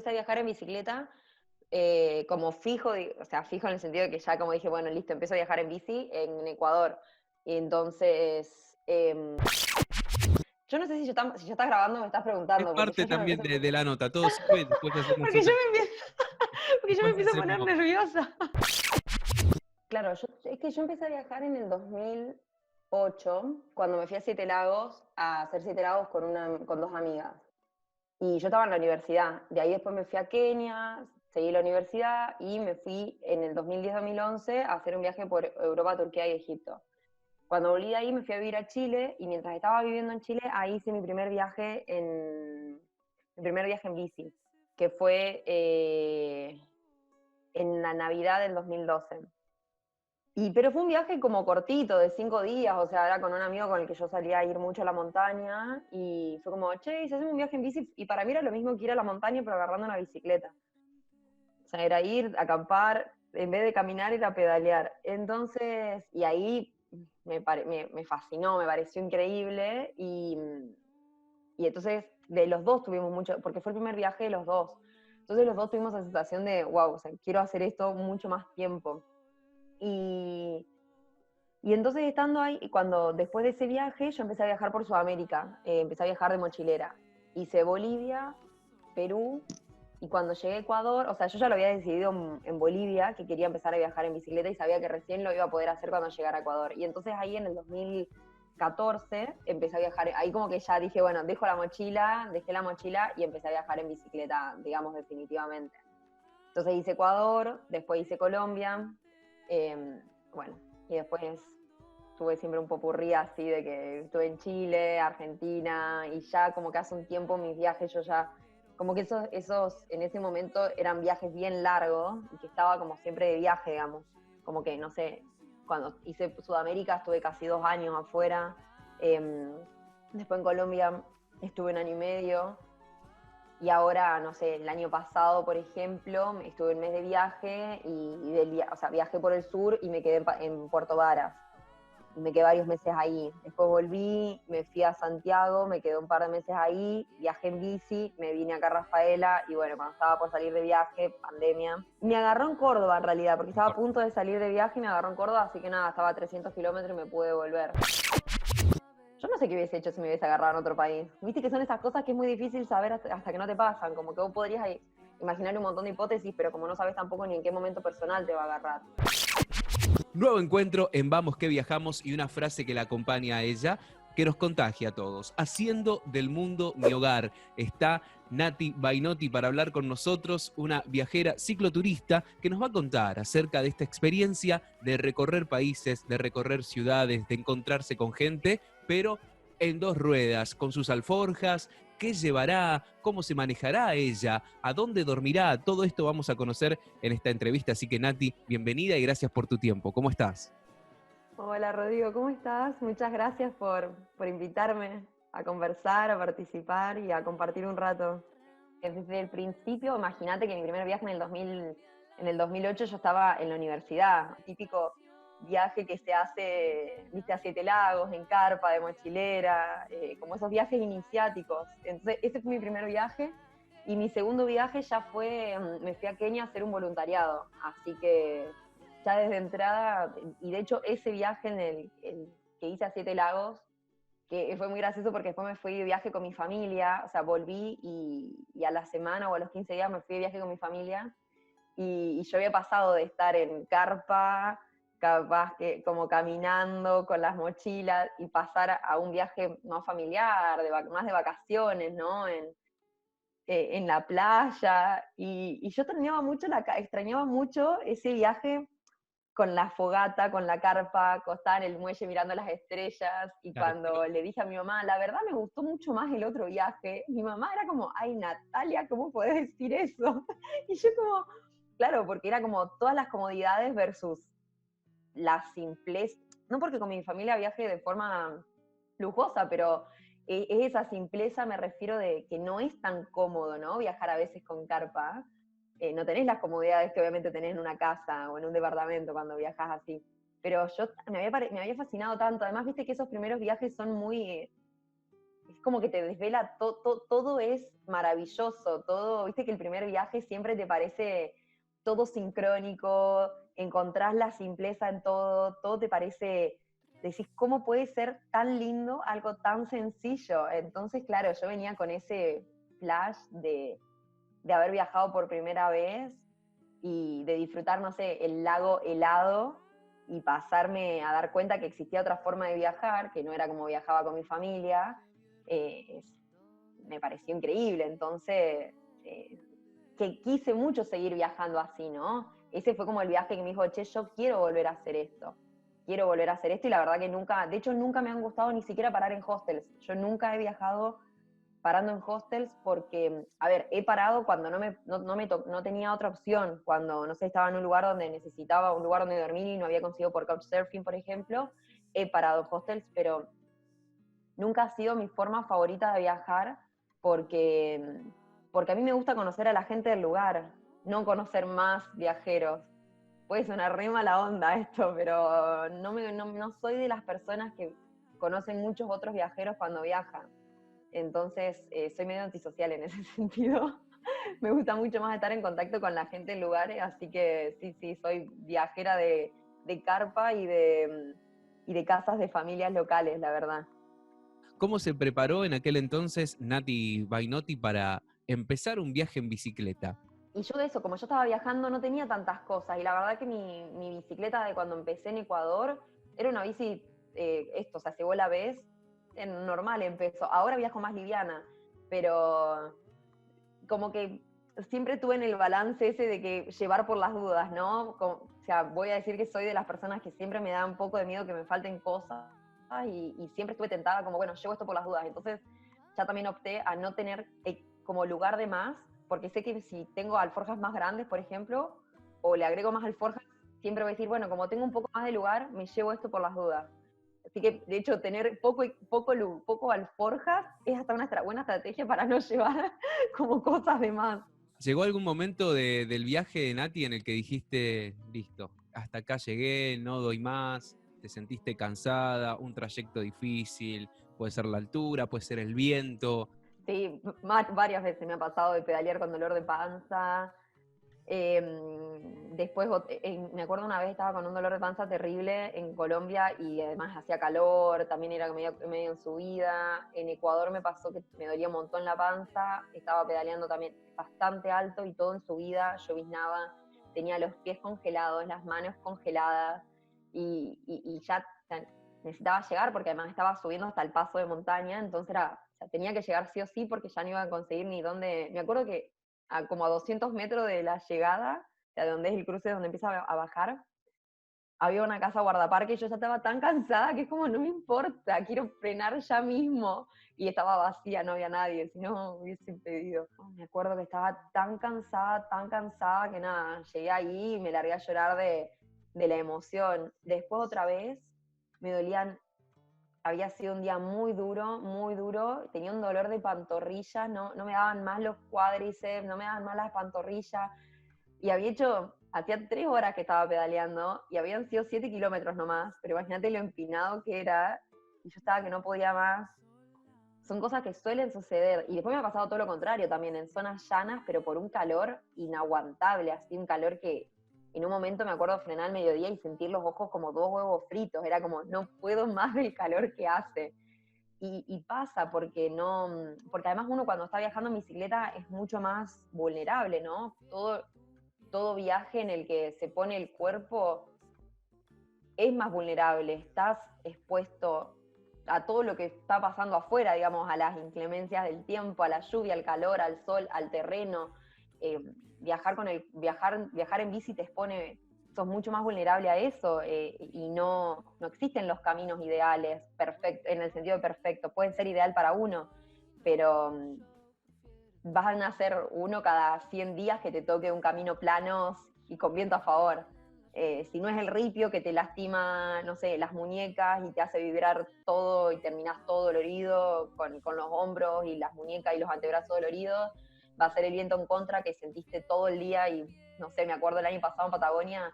empecé a viajar en bicicleta, como fijo, o sea, fijo en el sentido de que ya como dije, bueno, listo, empiezo a viajar en bici en Ecuador. Y entonces, yo no sé si ya estás grabando o me estás Es preguntando, porque yo parte ya me también empiezo, de la nota, todo sirve y después hacemos porque yo otra. me empiezo, porque yo me Después empiezo a poner hacemos. nerviosa. Claro, es que yo empecé a viajar en el 2008, cuando me fui a Siete Lagos, a hacer Siete Lagos con dos amigas. Y yo estaba en la universidad. De ahí después me fui a Kenia, seguí la universidad y me fui en el 2010-2011 a hacer un viaje por Europa, Turquía y Egipto. Cuando volví de ahí me fui a vivir a Chile y mientras estaba viviendo en Chile, ahí hice mi primer viaje en bici, que fue en la Navidad del 2012. Pero fue un viaje como cortito, de 5 días, o sea, era con un amigo con el que yo salía a ir mucho a la montaña, y fue como, che, ¿y si hacemos un viaje en bici? Y para mí era lo mismo que ir a la montaña, pero agarrando una bicicleta. O sea, era ir, acampar, en vez de caminar, era pedalear. Entonces, y ahí me fascinó, me pareció increíble, y entonces de los dos tuvimos mucho, porque fue el primer viaje de los dos. Entonces los dos tuvimos la sensación de, wow, o sea, quiero hacer esto mucho más tiempo. Y, y entonces estando ahí, cuando después de ese viaje, yo empecé a viajar por Sudamérica, empecé a viajar de mochilera. Hice Bolivia, Perú, y cuando llegué a Ecuador, o sea, yo ya lo había decidido en Bolivia, que quería empezar a viajar en bicicleta y sabía que recién lo iba a poder hacer cuando llegara a Ecuador. Y entonces ahí en el 2014 empecé a viajar, ahí como que ya dije, bueno, dejé la mochila y empecé a viajar en bicicleta, digamos, definitivamente. Entonces hice Ecuador, después hice Colombia, bueno, y después tuve siempre un popurrí así de que estuve en Chile, Argentina, y ya como que hace un tiempo mis viajes yo ya, como que esos en ese momento eran viajes bien largos, y que estaba como siempre de viaje, digamos, como que, no sé, cuando hice Sudamérica estuve casi 2 años afuera, después en Colombia estuve 1 año y medio, y ahora, no sé, el año pasado, por ejemplo, estuve un mes de viaje o sea, viajé por el sur y me quedé en Puerto Varas. Y me quedé varios meses ahí. Después volví, me fui a Santiago, me quedé un par de meses ahí, viajé en bici, me vine acá a Rafaela y bueno, cuando estaba por salir de viaje, pandemia. Me agarró en Córdoba en realidad, porque estaba a punto de salir de viaje y me agarró en Córdoba, así que nada, estaba a 300 kilómetros y me pude volver. Yo no sé qué hubiese hecho si me hubiese agarrado en otro país. Viste que son esas cosas que es muy difícil saber hasta que no te pasan. Como que vos podrías imaginar un montón de hipótesis, pero como no sabes tampoco ni en qué momento personal te va a agarrar. Nuevo encuentro en Vamos que Viajamos y una frase que la acompaña a ella, que nos contagia a todos. Haciendo del mundo mi hogar. Está Nati Bainotti para hablar con nosotros, una viajera cicloturista que nos va a contar acerca de esta experiencia de recorrer países, de recorrer ciudades, de encontrarse con gente, pero en dos ruedas, con sus alforjas. ¿Qué llevará? ¿Cómo se manejará ella? ¿A dónde dormirá? Todo esto vamos a conocer en esta entrevista. Así que Nati, bienvenida y gracias por tu tiempo. ¿Cómo estás? Hola Rodrigo, ¿cómo estás? Muchas gracias por invitarme a conversar, a participar y a compartir un rato. Desde el principio, imagínate que mi primer viaje en el 2008 yo estaba en la universidad, típico viaje que se hace, viste, a Siete Lagos, en carpa, de mochilera, como esos viajes iniciáticos. Entonces, ese fue mi primer viaje, y mi segundo viaje ya fue, me fui a Kenia a hacer un voluntariado, así que ya desde entrada, y de hecho ese viaje que hice a Siete Lagos, que fue muy gracioso porque después me fui de viaje con mi familia, o sea, volví y a la semana o a los 15 días me fui de viaje con mi familia, y yo había pasado de estar en carpa, capaz que como caminando con las mochilas, y pasar a un viaje más familiar, más de vacaciones, ¿no? En la playa, y yo extrañaba mucho ese viaje con la fogata, con la carpa, acostada en el muelle mirando las estrellas, y Claro, cuando le dije a mi mamá, la verdad me gustó mucho más el otro viaje, mi mamá era como, ay Natalia, ¿cómo podés decir eso? Y yo como, claro, porque era como todas las comodidades versus la simpleza, no porque con mi familia viaje de forma lujosa, pero es esa simpleza, me refiero, de que no es tan cómodo, ¿no? Viajar a veces con carpa. No tenés las comodidades que obviamente tenés en una casa o en un departamento cuando viajas así. Pero me había fascinado tanto. Además, viste que esos primeros viajes son muy, como que te desvela, todo es maravilloso, todo, viste que el primer viaje siempre te parece todo sincrónico, encontrás la simpleza en todo te parece, decís, ¿cómo puede ser tan lindo algo tan sencillo? Entonces, claro, yo venía con ese flash de haber viajado por primera vez y de disfrutar, no sé, el lago helado y pasarme a dar cuenta que existía otra forma de viajar, que no era como viajaba con mi familia, eh, me pareció increíble. Entonces, que quise mucho seguir viajando así, ¿no? Ese fue como el viaje que me dijo, che, yo quiero volver a hacer esto. Quiero volver a hacer esto y la verdad que nunca, de hecho nunca me han gustado ni siquiera parar en hostels. Yo nunca he viajado parando en hostels porque, a ver, he parado cuando no tenía otra opción, cuando, no sé, estaba en un lugar donde necesitaba un lugar donde dormir y no había conseguido por Couchsurfing, por ejemplo, he parado en hostels, pero nunca ha sido mi forma favorita de viajar porque, porque a mí me gusta conocer a la gente del lugar, no conocer más viajeros. Puede sonar re mala onda esto, pero no soy de las personas que conocen muchos otros viajeros cuando viajan. Entonces, soy medio antisocial en ese sentido. Me gusta mucho más estar en contacto con la gente en lugares, así que sí, soy viajera de carpa y de casas de familias locales, la verdad. ¿Cómo se preparó en aquel entonces Nati Bainotti para empezar un viaje en bicicleta? Y yo de eso, como yo estaba viajando, no tenía tantas cosas. Y la verdad que mi bicicleta de cuando empecé en Ecuador era una bici, o sea, llegó la vez, en normal empezó. Ahora viajo más liviana, pero como que siempre tuve en el balance ese de que llevar por las dudas, ¿no? O sea, voy a decir que soy de las personas que siempre me da un poco de miedo que me falten cosas y siempre estuve tentada como, bueno, llevo esto por las dudas. Entonces ya también opté a no tener como lugar de más, porque sé que si tengo alforjas más grandes, por ejemplo, o le agrego más alforjas, siempre voy a decir, bueno, como tengo un poco más de lugar, me llevo esto por las dudas. Así que, de hecho, tener poco alforjas es hasta una buena estrategia para no llevar como cosas de más. ¿Llegó algún momento del viaje de Nati en el que dijiste, listo, hasta acá llegué, no doy más, te sentiste cansada, un trayecto difícil, puede ser la altura, puede ser el viento? Sí, varias veces me ha pasado de pedalear con dolor de panza. Después, me acuerdo una vez estaba con un dolor de panza terrible en Colombia y además hacía calor, también era medio en subida. En Ecuador me pasó que me dolía un montón la panza, estaba pedaleando también bastante alto y todo en subida, lloviznaba, tenía los pies congelados, las manos congeladas y ya, o sea, necesitaba llegar porque además estaba subiendo hasta el paso de montaña, entonces o sea, tenía que llegar sí o sí porque ya no iba a conseguir ni dónde. Me acuerdo que como a 200 metros de la llegada, o sea, de donde es el cruce, donde empieza a bajar, había una casa guardaparque y yo ya estaba tan cansada que es como, no me importa, quiero frenar ya mismo. Y estaba vacía, no había nadie, si no hubiese impedido. Me acuerdo que estaba tan cansada que nada, llegué ahí y me largué a llorar de la emoción. Después otra vez me dolían, había sido un día muy duro, tenía un dolor de pantorrilla, no me daban más los cuádriceps, no me daban más las pantorrillas, y hacía 3 horas que estaba pedaleando, y habían sido 7 kilómetros nomás, pero imagínate lo empinado que era, y yo estaba que no podía más. Son cosas que suelen suceder, y después me ha pasado todo lo contrario también, en zonas llanas, pero por un calor inaguantable, así un calor que en un momento me acuerdo frenar al mediodía y sentir los ojos como 2 huevos fritos, era como, no puedo más del calor que hace. Y pasa porque porque además uno cuando está viajando en bicicleta es mucho más vulnerable, ¿no? Todo viaje en el que se pone el cuerpo es más vulnerable, estás expuesto a todo lo que está pasando afuera, digamos, a las inclemencias del tiempo, a la lluvia, al calor, al sol, al terreno. Viajar en bici te expone, sos mucho más vulnerable a eso, y no existen los caminos ideales, en el sentido de perfecto, pueden ser ideal para uno, pero van a ser uno cada 100 días que te toque un camino plano y con viento a favor. Si no es el ripio que te lastima, no sé, las muñecas y te hace vibrar todo y terminás todo dolorido con los hombros y las muñecas y los antebrazos doloridos, va a ser el viento en contra que sentiste todo el día y, no sé, me acuerdo el año pasado en Patagonia,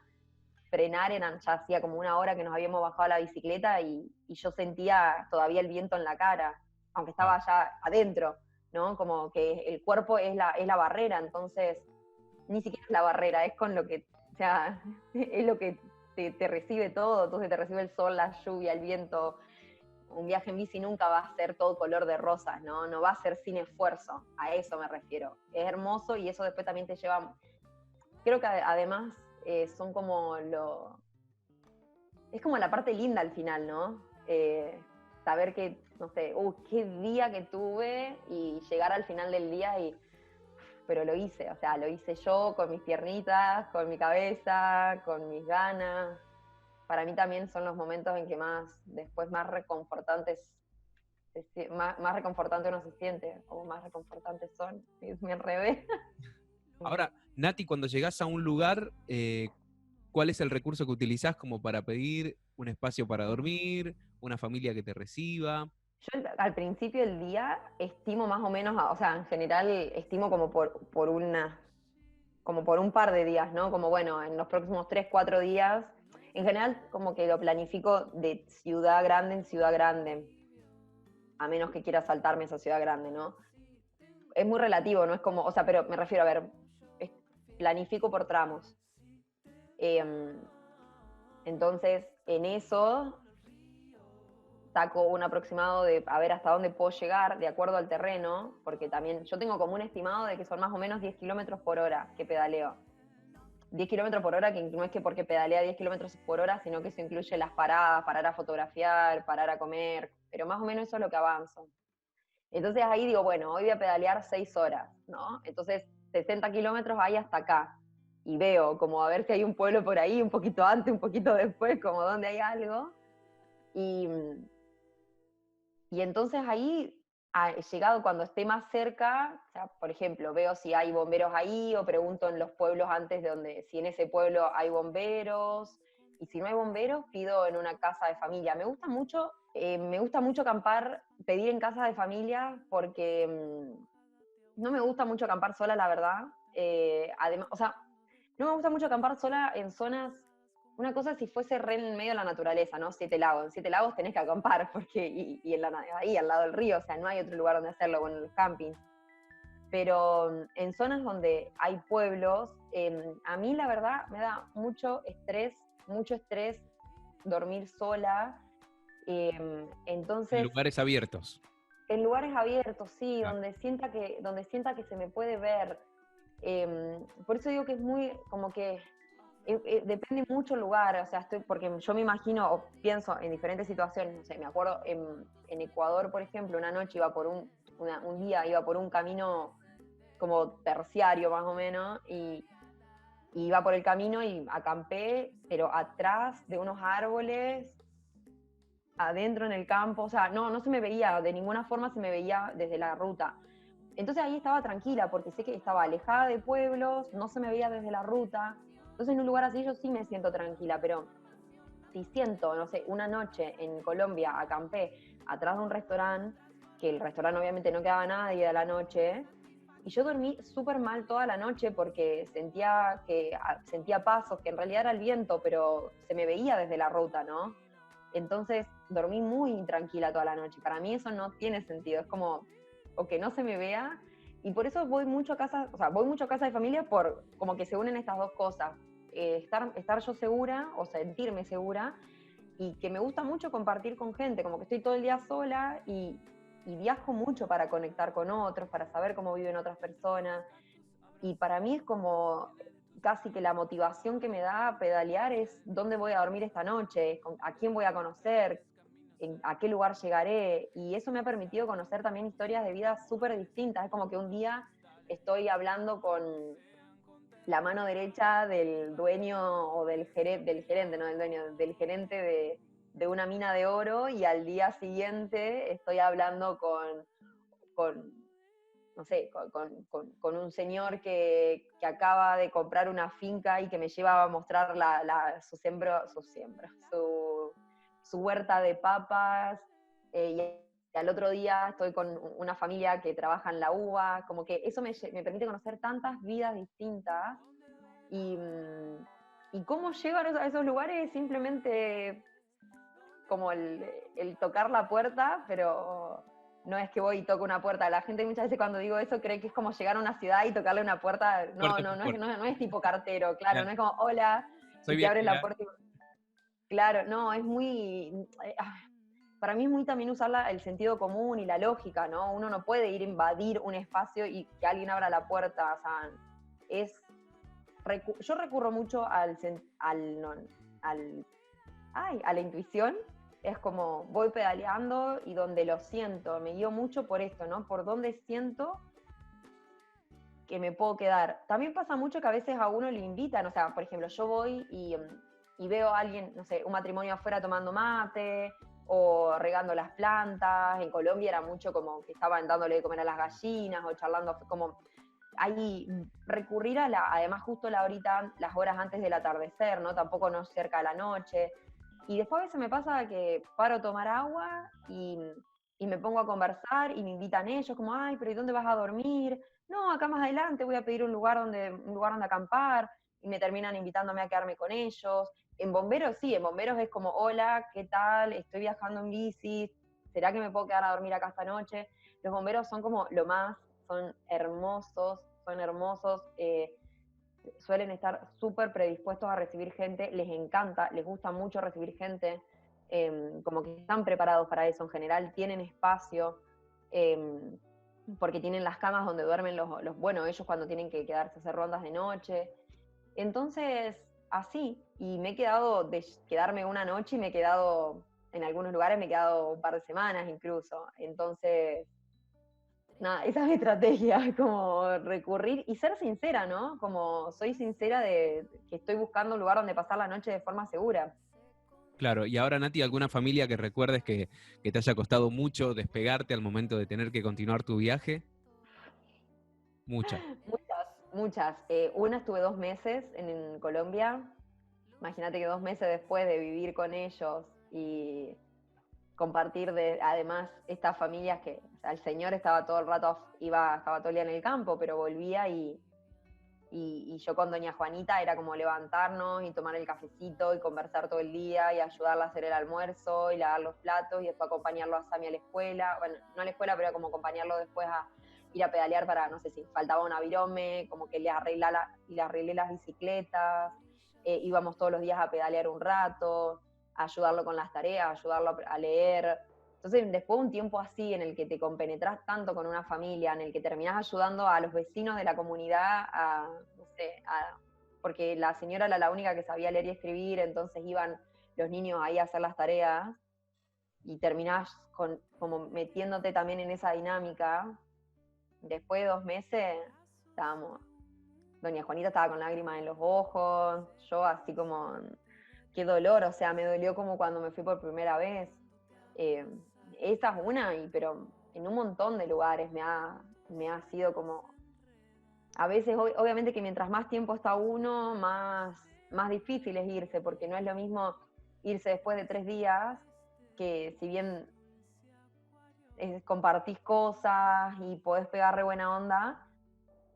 frenar, ya hacía como 1 hora que nos habíamos bajado a la bicicleta y yo sentía todavía el viento en la cara. aunque estaba ya adentro, ¿no? Como que el cuerpo es la barrera, entonces ni siquiera es la barrera, es con lo que, o sea, es lo que te recibe todo, entonces te recibe el sol, la lluvia, el viento. Un viaje en bici nunca va a ser todo color de rosas, ¿no? No va a ser sin esfuerzo, a eso me refiero. Es hermoso y eso después también te lleva, creo que además son como es como la parte linda al final, ¿no? Saber que, no sé, qué día que tuve y llegar al final del día pero lo hice, o sea, lo hice yo con mis piernitas, con mi cabeza, con mis ganas. Para mí también son los momentos en que después más reconfortantes, más reconfortante uno se siente, o más reconfortantes son, me enredé. Ahora, Nati, cuando llegás a un lugar, ¿cuál es el recurso que utilizás como para pedir un espacio para dormir, una familia que te reciba? Yo al principio del día estimo más o menos, o sea, en general estimo como como por un par de días, ¿no? Como bueno, en los próximos 3, 4 días, en general como que lo planifico de ciudad grande en ciudad grande, a menos que quiera saltarme esa ciudad grande, ¿no? Es muy relativo, no es como, o sea, pero me refiero a ver, planifico por tramos. Entonces, en eso saco un aproximado de a ver hasta dónde puedo llegar de acuerdo al terreno, porque también yo tengo como un estimado de que son más o menos 10 kilómetros por hora que pedaleo. 10 kilómetros por hora, que no es que porque pedalea 10 kilómetros por hora, sino que eso incluye las paradas, parar a fotografiar, parar a comer, pero más o menos eso es lo que avanzo. Entonces ahí digo, bueno, hoy voy a pedalear 6 horas, ¿no? Entonces 60 kilómetros hay hasta acá. Y veo como a ver si hay un pueblo por ahí, un poquito antes, un poquito después, como donde hay algo. Y, y entonces ahí, llegado cuando esté más cerca, o sea, por ejemplo, veo si hay bomberos ahí o pregunto en los pueblos antes de si en ese pueblo hay bomberos. Y si no hay bomberos, pido en una casa de familia. Me gusta mucho acampar, pedir en casa de familia porque no me gusta mucho acampar sola, la verdad. Además, o sea, no me gusta mucho acampar sola en zonas. Una cosa si fuese re en medio de la naturaleza, ¿no? Siete Lagos. En Siete Lagos tenés que acampar, porque, y ahí al lado del río, o sea, no hay otro lugar donde hacerlo, bueno, en los campings. Pero en zonas donde hay pueblos, a mí la verdad me da mucho estrés dormir sola. En Entonces, lugares abiertos. en lugares abiertos, sí, Claro. donde sienta que se me puede ver. Por eso digo que es muy, como que depende mucho el lugar, o sea, porque yo me imagino o pienso en diferentes situaciones, no sé, me acuerdo en Ecuador, por ejemplo, una noche iba por un día iba por un camino como terciario más o menos, y iba por el camino y acampé, pero atrás de unos árboles, adentro en el campo, o sea, no se me veía, de ninguna forma se me veía desde la ruta. Entonces ahí estaba tranquila, porque sé que estaba alejada de pueblos, no se me veía desde la ruta. Entonces en un lugar así yo sí me siento tranquila, pero si siento, no sé, una noche en Colombia acampé atrás de un restaurante, que el restaurante obviamente no quedaba nadie a la noche, y yo dormí súper mal toda la noche porque sentía pasos, que en realidad era el viento, pero se me veía desde la ruta, ¿no? Entonces dormí muy intranquila toda la noche. Para mí eso no tiene sentido, es como, o que no se me vea, y por eso voy mucho a casa, o sea, voy mucho a casa de familia por como que se unen estas dos cosas. Estar yo segura o sentirme segura, y que me gusta mucho compartir con gente, como que estoy todo el día sola y viajo mucho para conectar con otros, para saber cómo viven otras personas. Y para mí es como casi que la motivación que me da pedalear es dónde voy a dormir esta noche, a quién voy a conocer, a qué lugar llegaré. Y eso me ha permitido conocer también historias de vida súper distintas. Es como que un día estoy hablando con la mano derecha del dueño o del gerente, no del dueño, del gerente de una mina de oro, y al día siguiente estoy hablando con no sé, con un señor que acaba de comprar una finca y que me lleva a mostrar su huerta de papas, y al otro día estoy con una familia que trabaja en la uva, como que eso me permite conocer tantas vidas distintas, y, y cómo llego a esos lugares simplemente como el tocar la puerta, pero no es que voy y toco una puerta. La gente muchas veces cuando digo eso cree que es como llegar a una ciudad y tocarle una puerta. No, Puerta no, por no es, puerta. no, no es tipo cartero, claro, Claro. no es como, hola, Soy y te abres la viajera. puerta y... Claro, no, es muy... para mí es muy también usar el sentido común y la lógica, ¿no? Uno no puede ir a invadir un espacio y que alguien abra la puerta, o sea, es... Yo recurro mucho a la intuición. Es como voy pedaleando y donde lo siento, me guío mucho por esto, ¿no? Por donde siento que me puedo quedar. También pasa mucho que a veces a uno le invitan, o sea, por ejemplo, yo voy y veo a alguien, no sé, un matrimonio afuera tomando mate o regando las plantas. En Colombia era mucho como que estaban dándole de comer a las gallinas o charlando, como ahí recurrir además justo las horas antes del atardecer, ¿no? Tampoco no cerca de la noche. Y después a veces me pasa que paro a tomar agua y me pongo a conversar y me invitan ellos, como, ay, pero ¿y dónde vas a dormir? No, acá más adelante voy a pedir un lugar donde acampar, y me terminan invitándome a quedarme con ellos. En bomberos sí, en bomberos es como, hola, ¿qué tal? Estoy viajando en bici, ¿será que me puedo quedar a dormir acá esta noche? Los bomberos son como lo más, son hermosos, suelen estar súper predispuestos a recibir gente, les encanta, les gusta mucho recibir gente, como que están preparados para eso en general, tienen espacio, porque tienen las camas donde duermen bueno, ellos cuando tienen que quedarse a hacer rondas de noche. Entonces, así, y me he quedado de quedarme una noche y me he quedado, en algunos lugares me he quedado un par de semanas incluso. Entonces, nada, esa es mi estrategia, como recurrir y ser sincera, ¿no? Como soy sincera de que estoy buscando un lugar donde pasar la noche de forma segura. Claro, y ahora Nati, ¿alguna familia que recuerdes que te haya costado mucho despegarte al momento de tener que continuar tu viaje? Muchas. Muchas, muchas. Una estuve 2 meses en Colombia. Imagínate que 2 meses después de vivir con ellos y compartir además estas familias que, o sea, el señor estaba todo el rato, estaba todo el día en el campo, pero volvía y yo con doña Juanita era como levantarnos y tomar el cafecito y conversar todo el día y ayudarla a hacer el almuerzo y lavar los platos y después acompañarlo a Sami a la escuela, bueno, no a la escuela, pero como acompañarlo después a ir a pedalear para, no sé si faltaba una virome, como que le arreglé las bicicletas, íbamos todos los días a pedalear un rato, a ayudarlo con las tareas, a ayudarlo a leer. Entonces, después de un tiempo así en el que te compenetras tanto con una familia, en el que terminás ayudando a los vecinos de la comunidad no sé, porque la señora era la única que sabía leer y escribir, entonces iban los niños ahí a hacer las tareas y terminás como metiéndote también en esa dinámica. Después de 2 meses, doña Juanita estaba con lágrimas en los ojos, yo así como, qué dolor, o sea, me dolió como cuando me fui por primera vez. Eh, Esa es una, pero en un montón de lugares me ha sido como, a veces obviamente que mientras más tiempo está uno, más difícil es irse, porque no es lo mismo irse después de 3 días, que si bien compartís cosas y podés pegar re buena onda,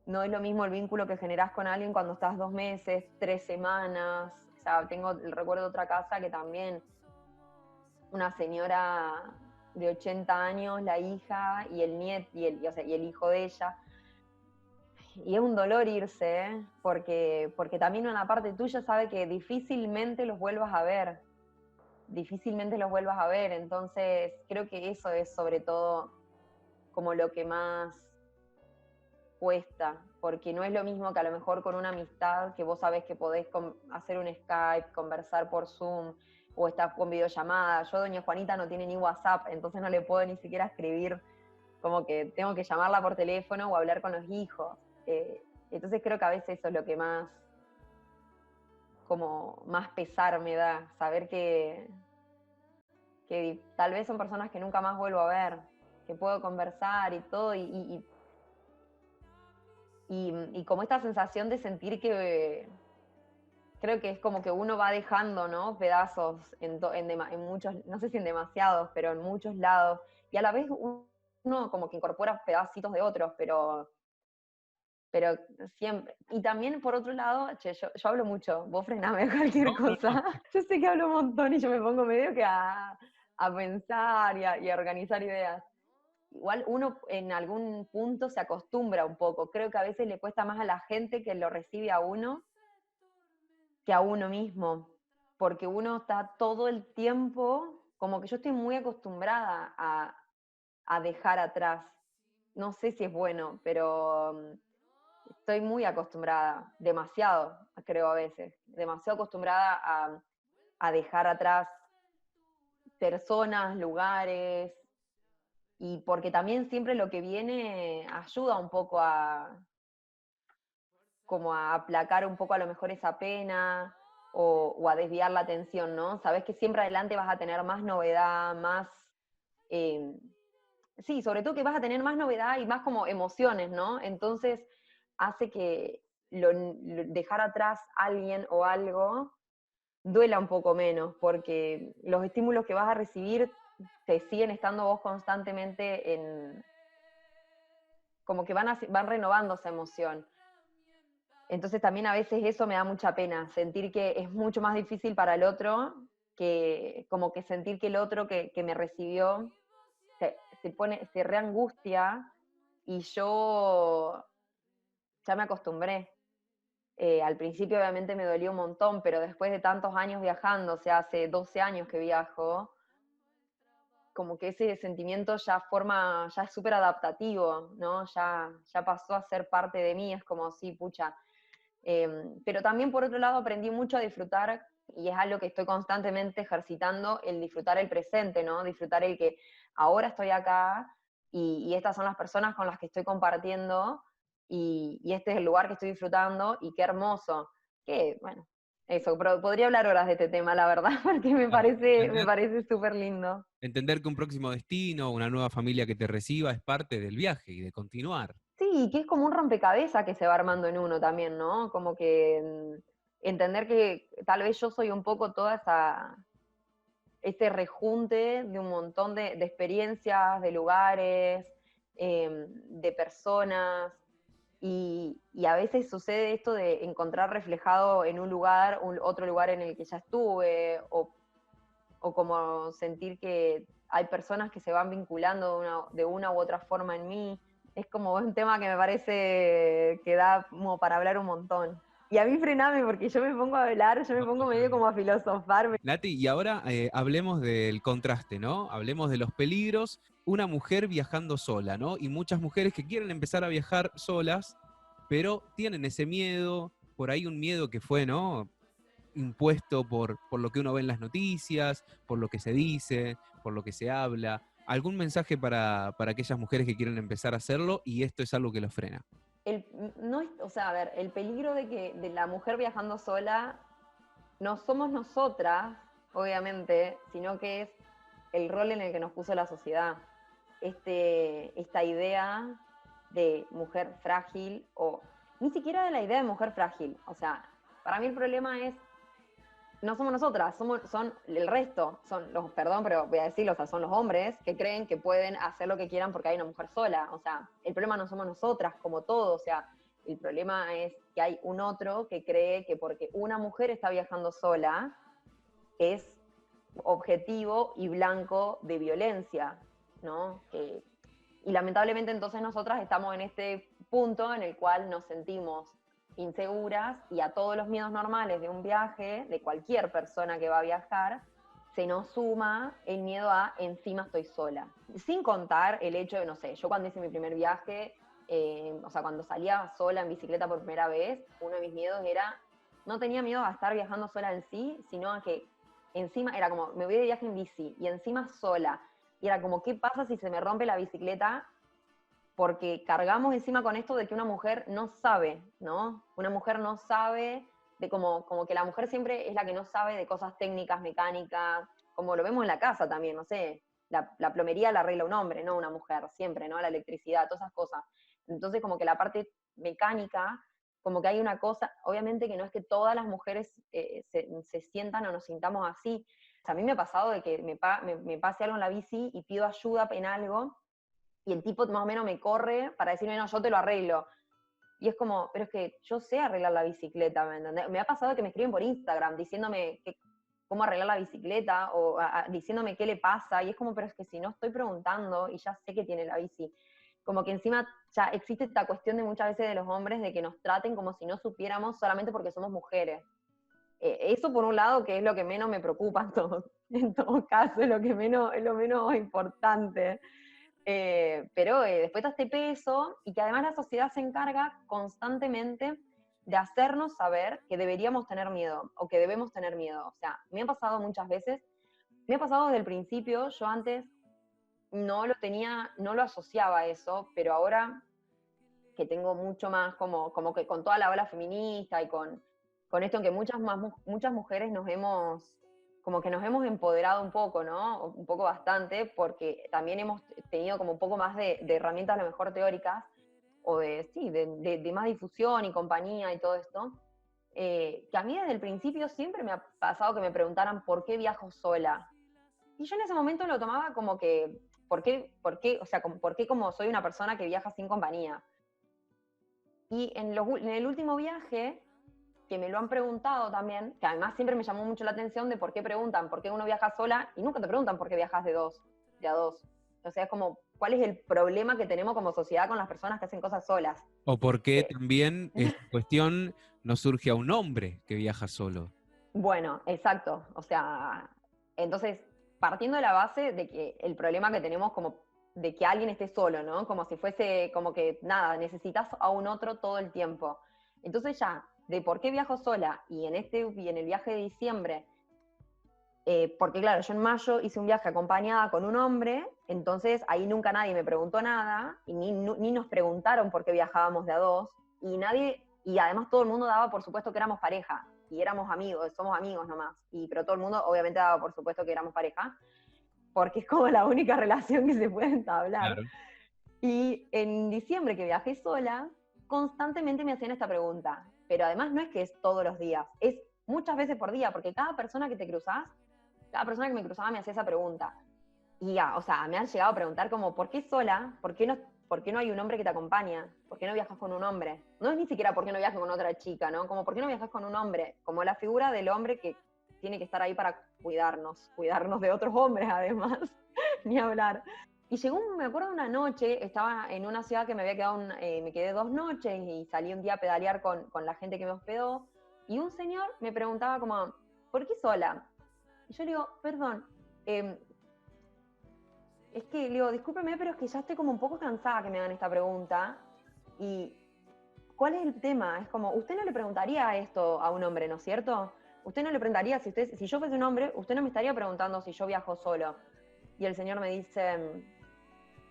no es lo mismo el vínculo que generás con alguien cuando estás 2 meses, 3 semanas. O sea, recuerdo otra casa que también una señora de 80 años, la hija y el nieto y el hijo de ella. Y es un dolor irse, ¿eh? Porque también una parte tuya sabe que difícilmente los vuelvas a ver. Difícilmente los vuelvas a ver. Entonces, creo que eso es sobre todo como lo que más cuesta, porque no es lo mismo que a lo mejor con una amistad que vos sabés que podés hacer un Skype, conversar por Zoom o estar con videollamada. Yo, doña Juanita, no tiene ni WhatsApp, entonces no le puedo ni siquiera escribir, como que tengo que llamarla por teléfono o hablar con los hijos. Entonces creo que a veces eso es lo que como más pesar me da, saber que tal vez son personas que nunca más vuelvo a ver, que puedo conversar y todo, y como esta sensación de sentir que creo que es como que uno va dejando, ¿no? Pedazos en muchos, no sé si en demasiados, pero en muchos lados, y a la vez uno como que incorpora pedacitos de otros, pero siempre. Y también, por otro lado, yo hablo mucho, vos frename cualquier No, no, no. cosa. Yo sé que hablo un montón y yo me pongo medio que a pensar y a organizar ideas. igual uno en algún punto se acostumbra un poco. Creo que a veces le cuesta más a la gente que lo recibe a uno que a uno mismo, porque uno está todo el tiempo, como que yo estoy muy acostumbrada a dejar atrás. No sé si es bueno, pero estoy muy acostumbrada, demasiado, creo a veces, demasiado acostumbrada a dejar atrás personas, lugares, y porque también siempre lo que viene ayuda un poco como a aplacar un poco a lo mejor esa pena o a desviar la atención, ¿no? Sabes que siempre adelante vas a tener más novedad, más... eh, sí, sobre todo que vas a tener más novedad y más como emociones, ¿no? Entonces hace que dejar atrás a alguien o algo duela un poco menos, porque los estímulos que vas a recibir te siguen estando vos constantemente en... como que van renovando esa emoción. Entonces también a veces eso me da mucha pena, sentir que es mucho más difícil para el otro, que como que sentir que el otro que me recibió se reangustia y yo ya me acostumbré. Al principio obviamente me dolió un montón, pero después de tantos años viajando, o sea, hace 12 años que viajo, como que ese sentimiento ya es súper adaptativo, ¿no? Ya pasó a ser parte de mí, es como, sí, pucha. Pero también por otro lado aprendí mucho a disfrutar, y es algo que estoy constantemente ejercitando, el disfrutar el presente, ¿no? Disfrutar el que ahora estoy acá y estas son las personas con las que estoy compartiendo y este es el lugar que estoy disfrutando y qué hermoso. Que, bueno, eso, pero podría hablar horas de este tema, la verdad, porque Claro, me parece súper lindo. entender que un próximo destino, una nueva familia que te reciba es parte del viaje y de continuar. Sí, que es como un rompecabezas que se va armando en uno también, ¿no? Como que entender que tal vez yo soy un poco toda ese rejunte de un montón de experiencias, de lugares, de personas, y a veces sucede esto de encontrar reflejado en un lugar, otro lugar en el que ya estuve, o como sentir que hay personas que se van vinculando de una u otra forma en mí. Es como un tema que me parece que da como para hablar un montón. Y a mí frename porque yo me pongo a hablar, yo me No, pongo medio totalmente. como a filosofar. Nati, y ahora hablemos del contraste, ¿no? Hablemos de los peligros. Una mujer viajando sola, ¿no? Y muchas mujeres que quieren empezar a viajar solas, pero tienen ese miedo, por ahí un miedo que fue, ¿no? Impuesto por lo que uno ve en las noticias, por lo que se dice, por lo que se habla. ¿Algún mensaje para aquellas mujeres que quieren empezar a hacerlo y esto es algo que los frena? No o sea, a ver, el peligro de la mujer viajando sola no somos nosotras, obviamente, sino que es el rol en el que nos puso la sociedad. Esta idea de mujer frágil, o ni siquiera de la idea de mujer frágil. O sea, para mí el problema es, no somos nosotras, son el resto, son los, perdón, pero voy a decirlo, o sea, son los hombres que creen que pueden hacer lo que quieran porque hay una mujer sola. O sea, el problema no somos nosotras, como todo. O sea, el problema es que hay un otro que cree que porque una mujer está viajando sola, es objetivo y blanco de violencia, ¿no? Y lamentablemente entonces nosotras estamos en este punto en el cual nos sentimos inseguras y a todos los miedos normales de un viaje, de cualquier persona que va a viajar, se nos suma el miedo a encima estoy sola. Sin contar el hecho de, no sé, yo cuando hice mi primer viaje, o sea, cuando salía sola en bicicleta por primera vez, uno de mis miedos era, no tenía miedo a estar viajando sola en sí, sino a que encima era como, me voy de viaje en bici y encima sola. Y era como, ¿qué pasa si se me rompe la bicicleta? Porque cargamos encima con esto de que una mujer no sabe, ¿no? Una mujer no sabe de como que la mujer siempre es la que no sabe de cosas técnicas, mecánicas, como lo vemos en la casa también, no sé, la plomería la arregla un hombre, no una mujer, siempre, ¿no? La electricidad, todas esas cosas. Entonces como que la parte mecánica, como que hay una cosa, obviamente que no es que todas las mujeres se sientan o nos sintamos así. O sea, a mí me ha pasado de que me pase algo en la bici y pido ayuda en algo, y el tipo más o menos me corre para decirme, no, yo te lo arreglo. Y es como, pero es que yo sé arreglar la bicicleta, ¿me entendés? Me ha pasado que me escriben por Instagram diciéndome cómo arreglar la bicicleta, o diciéndome qué le pasa, y es como, pero es que si no estoy preguntando, y ya sé que tiene la bici, como que encima ya existe esta cuestión de muchas veces de los hombres de que nos traten como si no supiéramos solamente porque somos mujeres. Eso por un lado, que es lo que menos me preocupa en todo caso, es lo menos importante. Pero después está este peso, y que además la sociedad se encarga constantemente de hacernos saber que deberíamos tener miedo, o que debemos tener miedo. O sea, me ha pasado muchas veces, me ha pasado desde el principio, yo antes no lo tenía, no lo asociaba a eso, pero ahora que tengo mucho más, como que con toda la ola feminista y con esto en que muchas mujeres como que nos hemos empoderado un poco, ¿no? Un poco bastante, porque también hemos tenido como un poco más de herramientas a lo mejor teóricas, o de más difusión y compañía y todo esto, que a mí desde el principio siempre me ha pasado que me preguntaran por qué viajo sola. Y yo en ese momento lo tomaba como que, ¿por qué? O sea, ¿por qué como soy una persona que viaja sin compañía? Y en el último viaje, que me lo han preguntado también, que además siempre me llamó mucho la atención de por qué preguntan, por qué uno viaja sola, y nunca te preguntan por qué viajas de a dos. O sea, es como, ¿cuál es el problema que tenemos como sociedad con las personas que hacen cosas solas? O por qué Eh, también esta cuestión no surge a un hombre que viaja solo. bueno, exacto. O sea, entonces, partiendo de la base de que el problema que tenemos como de que alguien esté solo, ¿no? Como si fuese, como que nada, necesitas a un otro todo el tiempo. Entonces ya, de por qué viajo sola, y en el viaje de diciembre, porque claro, yo en mayo hice un viaje acompañada con un hombre, entonces ahí nunca nadie me preguntó nada, y ni nos preguntaron por qué viajábamos de a dos, y además todo el mundo daba por supuesto que éramos pareja, y éramos amigos, somos amigos nomás, pero todo el mundo obviamente daba por supuesto que éramos pareja, porque es como la única relación que se puede entablar. Claro. Y en diciembre que viajé sola, constantemente me hacían esta pregunta, pero además no es que es todos los días, es muchas veces por día, porque cada persona que me cruzaba me hacía esa pregunta. Y ya, o sea, me han llegado a preguntar como, ¿por qué sola? ¿Por qué no hay un hombre que te acompaña? ¿Por qué no viajas con un hombre? No es ni siquiera por qué no viajas con otra chica, ¿no? Como, ¿por qué no viajas con un hombre? Como la figura del hombre que tiene que estar ahí para cuidarnos de otros hombres además, ni hablar. Y me acuerdo una noche, estaba en una ciudad que me había quedado, me quedé 2 noches y salí un día a pedalear con la gente que me hospedó, y un señor me preguntaba como, ¿por qué sola? Y yo le digo, perdón, es que le digo, discúlpeme, pero es que ya estoy como un poco cansada que me hagan esta pregunta. ¿Y cuál es el tema? Es como, usted no le preguntaría esto a un hombre, ¿no es cierto? Usted no le preguntaría, si yo fuese un hombre, usted no me estaría preguntando si yo viajo solo. Y el señor me dice,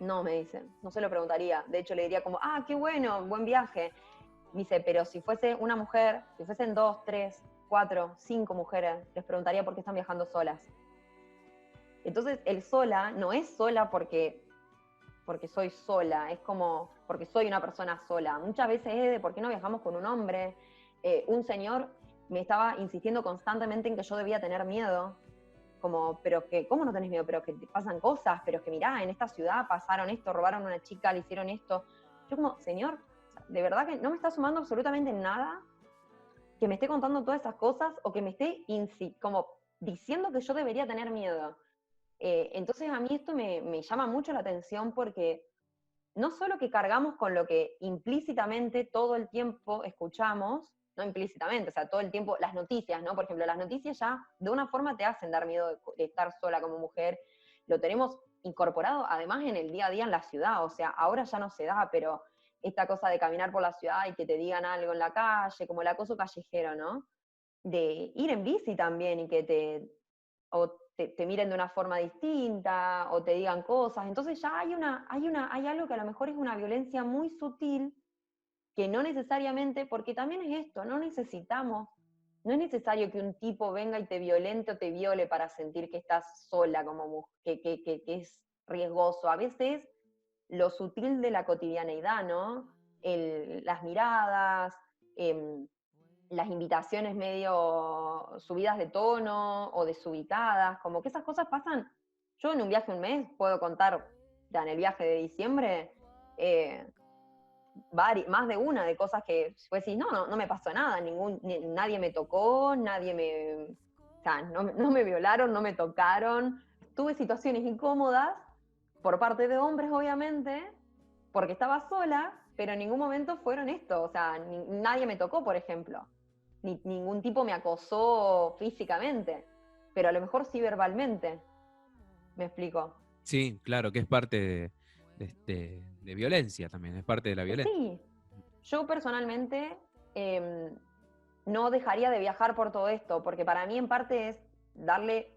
no, me dice, no se lo preguntaría. De hecho, le diría como, ah, qué bueno, buen viaje. Me dice, pero si fuese una mujer, si fuesen 2, 3, 4, 5 mujeres, les preguntaría por qué están viajando solas. Entonces, el sola no es sola porque soy sola, es como porque soy una persona sola. Muchas veces es de por qué no viajamos con un hombre. Un señor me estaba insistiendo constantemente en que yo debía tener miedo, como, pero que, ¿cómo no tenés miedo? Pero que te pasan cosas, pero que mirá, en esta ciudad pasaron esto, robaron a una chica, le hicieron esto. Yo como, señor, de verdad que no me está sumando absolutamente nada que me esté contando todas esas cosas, o que me esté como diciendo que yo debería tener miedo. Entonces a mí esto me llama mucho la atención, porque no solo que cargamos con lo que implícitamente todo el tiempo escuchamos, no implícitamente, o sea, todo el tiempo las noticias, ¿no? Por ejemplo, las noticias ya de una forma te hacen dar miedo de estar sola como mujer. Lo tenemos incorporado además en el día a día en la ciudad, o sea, ahora ya no se da, pero esta cosa de caminar por la ciudad y que te digan algo en la calle, como el acoso callejero, ¿no? De ir en bici también y que te miren de una forma distinta, o te digan cosas. Entonces ya hay algo que a lo mejor es una violencia muy sutil, que no necesariamente, porque también es esto, no es necesario que un tipo venga y te violente o te viole para sentir que estás sola, como que es riesgoso. A veces lo sutil de la cotidianeidad, ¿no? Las miradas, em, las invitaciones medio subidas de tono o desubicadas, como que esas cosas pasan. Yo en un viaje un mes puedo contar, ya en el viaje de diciembre, eh, más de una de cosas que pues decís, no me pasó nada, nadie me tocó, o sea, no me violaron, no me tocaron, tuve situaciones incómodas por parte de hombres, obviamente, porque estaba sola, pero en ningún momento fueron esto, o sea, nadie me tocó, por ejemplo, ningún tipo me acosó físicamente, pero a lo mejor sí verbalmente, ¿me explico? Sí, claro, que es parte de violencia también, es parte de la violencia. Sí, yo personalmente eh, no dejaría de viajar por todo esto, porque para mí en parte es darle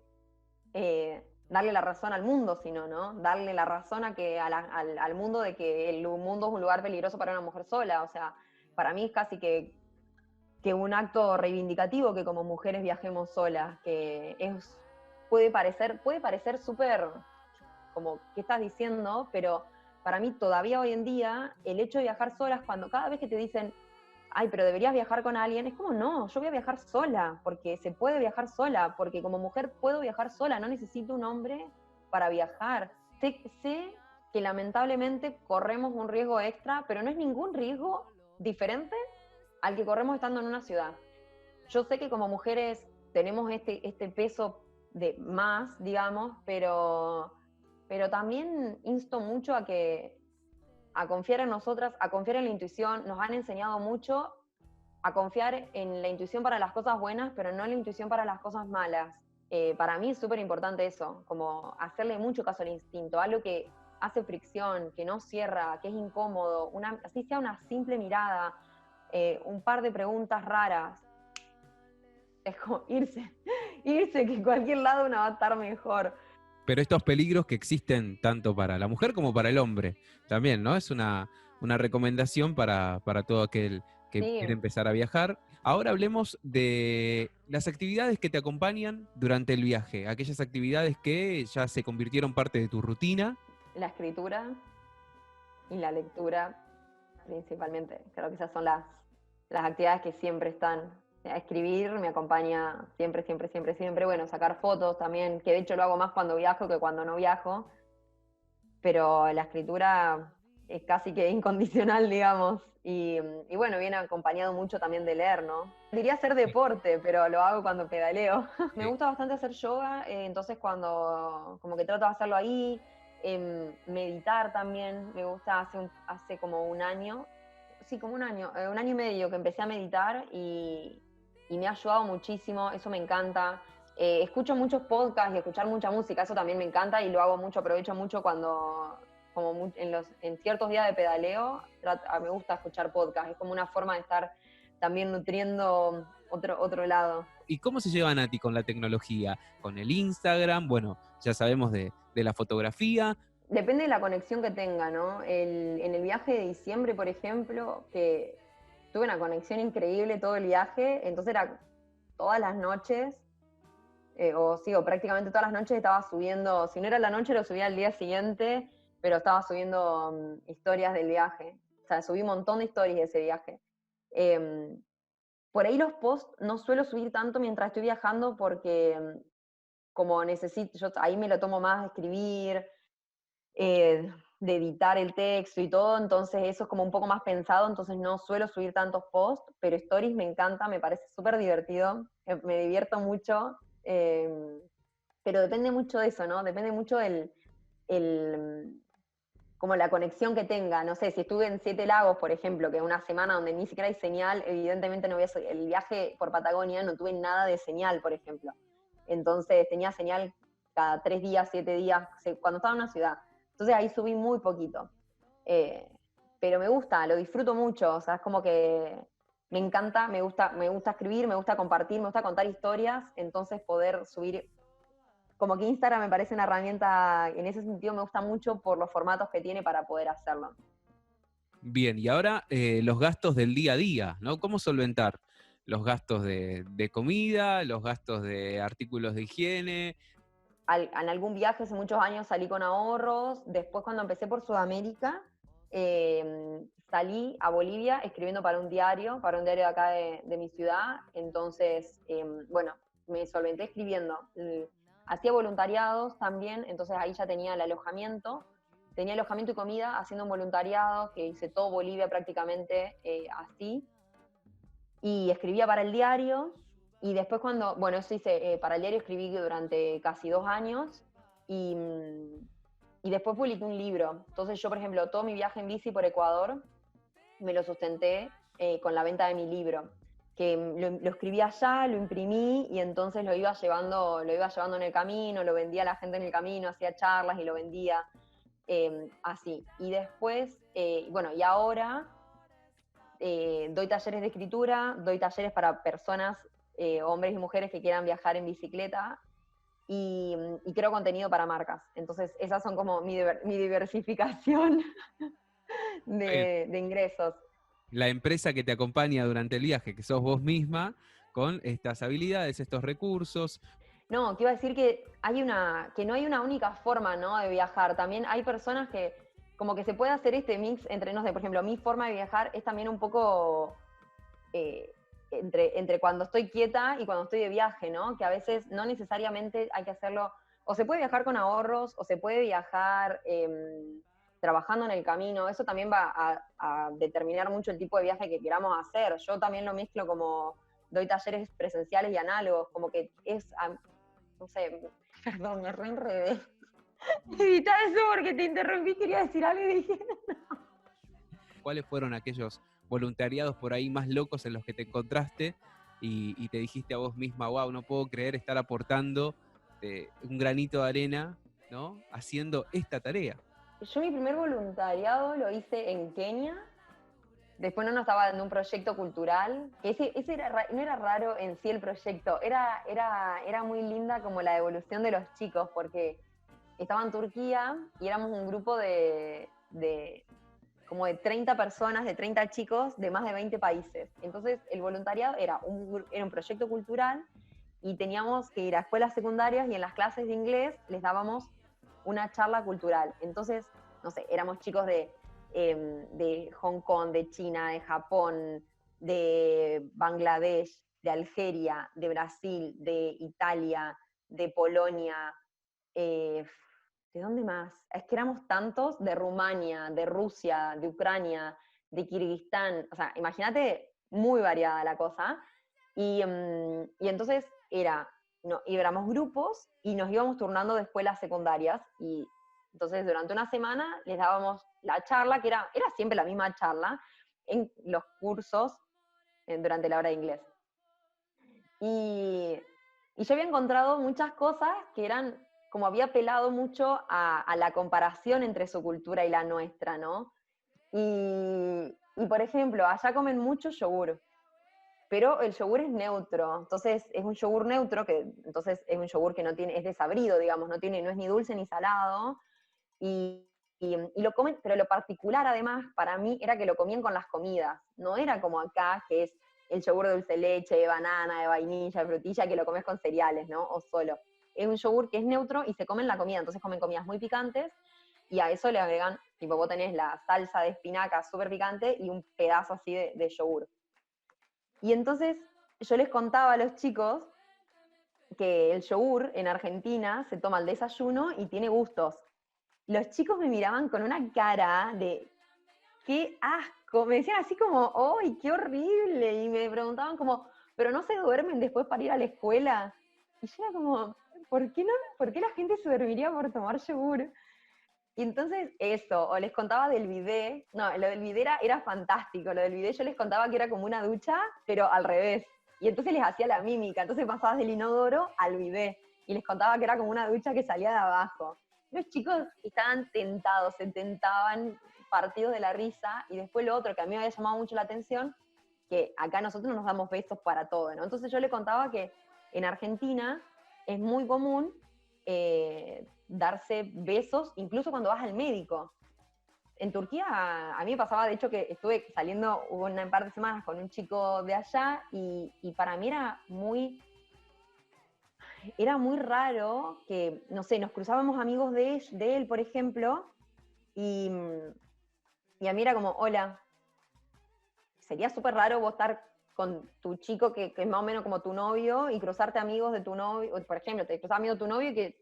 la razón al mundo, sino, ¿no? Darle la razón al mundo de que el mundo es un lugar peligroso para una mujer sola. O sea, para mí es casi que un acto reivindicativo que como mujeres viajemos solas, que puede parecer súper como, ¿qué estás diciendo? Pero para mí todavía hoy en día, el hecho de viajar solas, cuando cada vez que te dicen, ay, pero deberías viajar con alguien, es como, no, yo voy a viajar sola, porque se puede viajar sola, porque como mujer puedo viajar sola, no necesito un hombre para viajar. Sé que lamentablemente corremos un riesgo extra, pero no es ningún riesgo diferente al que corremos estando en una ciudad. Yo sé que como mujeres tenemos este peso de más, digamos, pero también insto mucho a confiar en nosotras, a confiar en la intuición. Nos han enseñado mucho a confiar en la intuición para las cosas buenas, pero no en la intuición para las cosas malas. Para mí es súper importante eso, como hacerle mucho caso al instinto, algo que hace fricción, que no cierra, que es incómodo, así sea una simple mirada, un par de preguntas raras. Es como irse, que en cualquier lado uno va a estar mejor. Pero estos peligros que existen tanto para la mujer como para el hombre también, ¿no? Es una recomendación para todo aquel que Sí, quiere empezar a viajar. Ahora hablemos de las actividades que te acompañan durante el viaje, aquellas actividades que ya se convirtieron parte de tu rutina. la escritura y la lectura principalmente. Creo que esas son las actividades que siempre están. A escribir me acompaña siempre, siempre, siempre, siempre. Bueno, sacar fotos también, que de hecho lo hago más cuando viajo que cuando no viajo. Pero la escritura es casi que incondicional, digamos. Y bueno, viene acompañado mucho también de leer, ¿no? Diría hacer Sí, deporte, pero lo hago cuando pedaleo. Me sí. gusta bastante hacer yoga, entonces como que trato de hacerlo ahí. Meditar también, me gusta hace como un año, sí, como un año y medio que empecé a meditar y me ha ayudado muchísimo, eso me encanta. Escucho muchos podcasts y escuchar mucha música, eso también me encanta y lo hago mucho, aprovecho mucho cuando, en ciertos días de pedaleo, me gusta escuchar podcasts, es como una forma de estar también nutriendo otro lado. ¿Y cómo se lleva Nati con la tecnología? Con el Instagram, bueno, ya sabemos de la fotografía. Depende de la conexión que tenga, ¿no? En el viaje de diciembre, por ejemplo, que tuve una conexión increíble todo el viaje, entonces era todas las noches, o prácticamente todas las noches estaba subiendo, si no era la noche lo subía al día siguiente, pero estaba subiendo historias del viaje. O sea, subí un montón de historias de ese viaje. Em, por ahí los posts no suelo subir tanto mientras estoy viajando porque como necesito, yo ahí me lo tomo más de escribir, de editar el texto y todo, entonces eso es como un poco más pensado, entonces no suelo subir tantos posts, pero stories me encanta, me parece súper divertido, me divierto mucho, eh, pero depende mucho de eso, ¿no? Depende mucho el, como la conexión que tenga, no sé, si estuve en Siete Lagos, por ejemplo, que es una semana donde ni siquiera hay señal, evidentemente no voy a el viaje por Patagonia no tuve nada de señal, por ejemplo, entonces tenía señal cada 3 días, 7 días, cuando estaba en una ciudad, entonces ahí subí muy poquito, eh, pero me gusta, lo disfruto mucho, o sea, es como que me encanta, me gusta escribir, me gusta compartir, me gusta contar historias, entonces poder subir, como que Instagram me parece una herramienta, en ese sentido me gusta mucho por los formatos que tiene para poder hacerlo. Bien, y ahora los gastos del día a día, ¿no? ¿Cómo solventar los gastos de comida, los gastos de artículos de higiene? En algún viaje hace muchos años salí con ahorros, después cuando empecé por Sudamérica, salí a Bolivia escribiendo para un diario de acá de mi ciudad, entonces, bueno, me solventé escribiendo. Hacía voluntariados también, entonces ahí ya tenía alojamiento y comida haciendo un voluntariado, que hice todo Bolivia prácticamente así, y escribía para el diario, Y después bueno, eso hice, para el diario escribí durante casi 2 años y, y después publiqué un libro. Entonces yo, por ejemplo, todo mi viaje en bici por Ecuador me lo sustenté con la venta de mi libro, que lo escribí allá, lo imprimí y entonces lo iba llevando en el camino, lo vendía a la gente en el camino, hacía charlas y lo vendía así. Y después, bueno, y ahora doy talleres de escritura, doy talleres para personas, hombres y mujeres que quieran viajar en bicicleta y creo contenido para marcas. Entonces, esas son como mi diversificación de ingresos. La empresa que te acompaña durante el viaje, que sos vos misma, con estas habilidades, estos recursos. No, que iba a decir que que no hay una única forma, ¿no?, de viajar. También hay personas que como que se puede hacer este mix entre, no sé, por ejemplo, mi forma de viajar es también un poco eh, entre cuando estoy quieta y cuando estoy de viaje, ¿no? Que a veces no necesariamente hay que hacerlo, o se puede viajar con ahorros, o se puede viajar trabajando en el camino. Eso también va a determinar mucho el tipo de viaje que queramos hacer. Yo también lo mezclo como doy talleres presenciales y análogos, como que no sé, perdón, me reenredé. Evita eso porque te interrumpí, quería decir algo y dije... ¿Cuáles fueron aquellos voluntariados por ahí más locos en los que te encontraste y te dijiste a vos misma, wow, no puedo creer estar aportando un granito de arena, ¿no?, haciendo esta tarea? Yo mi primer voluntariado lo hice en Kenia. Después no estaba en un proyecto cultural, que ese no era raro en sí el proyecto, era muy linda como la evolución de los chicos, porque estaba en Turquía y éramos un grupo como de 30 personas, de 30 chicos de más de 20 países. Entonces el voluntariado era un proyecto cultural y teníamos que ir a escuelas secundarias y en las clases de inglés les dábamos una charla cultural. Entonces, no sé, éramos chicos de Hong Kong, de China, de Japón, de Bangladesh, de Algeria, de Brasil, de Italia, de Polonia, ¿de dónde más? Es que éramos tantos, de Rumania, de Rusia, de Ucrania, de Kirguistán, o sea, imagínate, muy variada la cosa. Y entonces éramos grupos y nos íbamos turnando de escuelas secundarias y entonces durante una semana les dábamos la charla, que era siempre la misma charla, en los cursos durante la hora de inglés. Y, y yo había encontrado muchas cosas que eran, como había apelado mucho a la comparación entre su cultura y la nuestra, ¿no? Y por ejemplo, allá comen mucho yogur, pero el yogur es neutro, entonces es un yogur neutro, entonces es un yogur que no tiene, es desabrido, digamos, no es ni dulce ni salado, y lo comen, pero lo particular además para mí era que lo comían con las comidas, no era como acá, que es el yogur de dulce de leche, de banana, de vainilla, de frutilla, que lo comes con cereales, ¿no? O solo. Es un yogur que es neutro y se come en la comida, entonces comen comidas muy picantes y a eso le agregan, tipo vos tenés la salsa de espinaca súper picante y un pedazo así de yogur. Y entonces yo les contaba a los chicos que el yogur en Argentina se toma al desayuno y tiene gustos. Los chicos me miraban con una cara de qué asco, me decían así como, ¡ay, qué horrible! Y me preguntaban como, ¿pero no se duermen después para ir a la escuela? Y yo era como, ¿por qué la gente se dormiría por tomar yogur? Y entonces eso, o les contaba del bidet, no, lo del bidet era fantástico, lo del bidet yo les contaba que era como una ducha, pero al revés. Y entonces les hacía la mímica, entonces pasabas del inodoro al bidet, y les contaba que era como una ducha que salía de abajo. Los chicos estaban tentados, se tentaban partidos de la risa, y después lo otro que a mí me había llamado mucho la atención, que acá nosotros nos damos besos para todo, ¿no? Entonces yo le contaba que en Argentina es muy común darse besos, incluso cuando vas al médico. En Turquía a mí me pasaba, de hecho, que estuve saliendo un par de semanas con un chico de allá y para mí era muy raro que, no sé, nos cruzábamos amigos de él, por ejemplo, y, y a mí era como, hola, sería súper raro vos estar con tu chico que es más o menos como tu novio y cruzarte amigos de tu novio, por ejemplo, te cruzas amigos de tu novio y que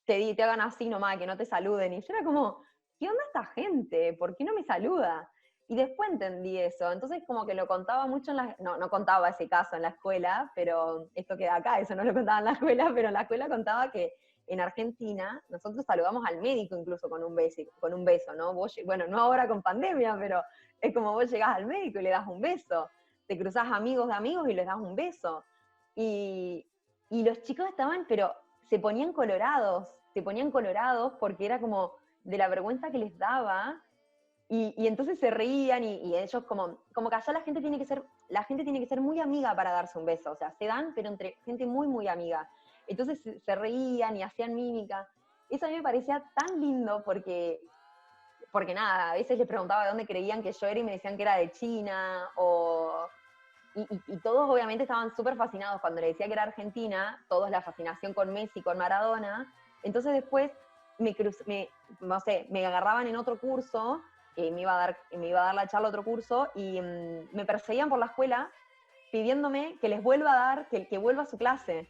te hagan así nomás, que no te saluden. Y yo era como, ¿qué onda esta gente? ¿Por qué no me saluda? Y después entendí eso. Entonces como que lo contaba mucho en la... No, no contaba ese caso en la escuela, pero esto queda acá, eso no lo contaba en la escuela, pero en la escuela contaba que en Argentina nosotros saludamos al médico incluso con un beso, ¿no? Bueno, no ahora con pandemia, pero es como vos llegás al médico y le das un beso. Te cruzás amigos de amigos y les das un beso. Y, y los chicos estaban, pero se ponían colorados porque era como de la vergüenza que les daba y entonces se reían y ellos como que allá la gente tiene que ser muy amiga para darse un beso, o sea, se dan, pero entre gente muy, muy amiga. Entonces se reían y hacían mímica. Eso a mí me parecía tan lindo porque nada, a veces les preguntaba de dónde creían que yo era y me decían que era de China, y todos obviamente estaban súper fascinados cuando le decía que era argentina, todos la fascinación con Messi, con Maradona. Entonces después no sé, me agarraban en otro curso, me iba a dar la charla a otro curso, y me perseguían por la escuela pidiéndome que les vuelva a dar, que vuelva a su clase.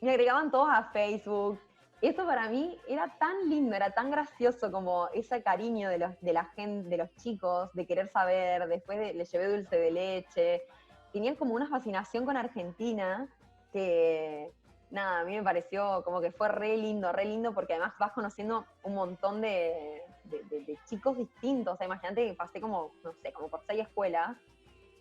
Me agregaban todos a Facebook. Eso para mí era tan lindo, era tan gracioso como ese cariño de la gente, de los chicos, de querer saber. Les llevé dulce de leche. Tenían como una fascinación con Argentina que, nada, a mí me pareció como que fue re lindo, porque además vas conociendo un montón de chicos distintos. O sea, imagínate que pasé como, no sé, como por 6 escuelas.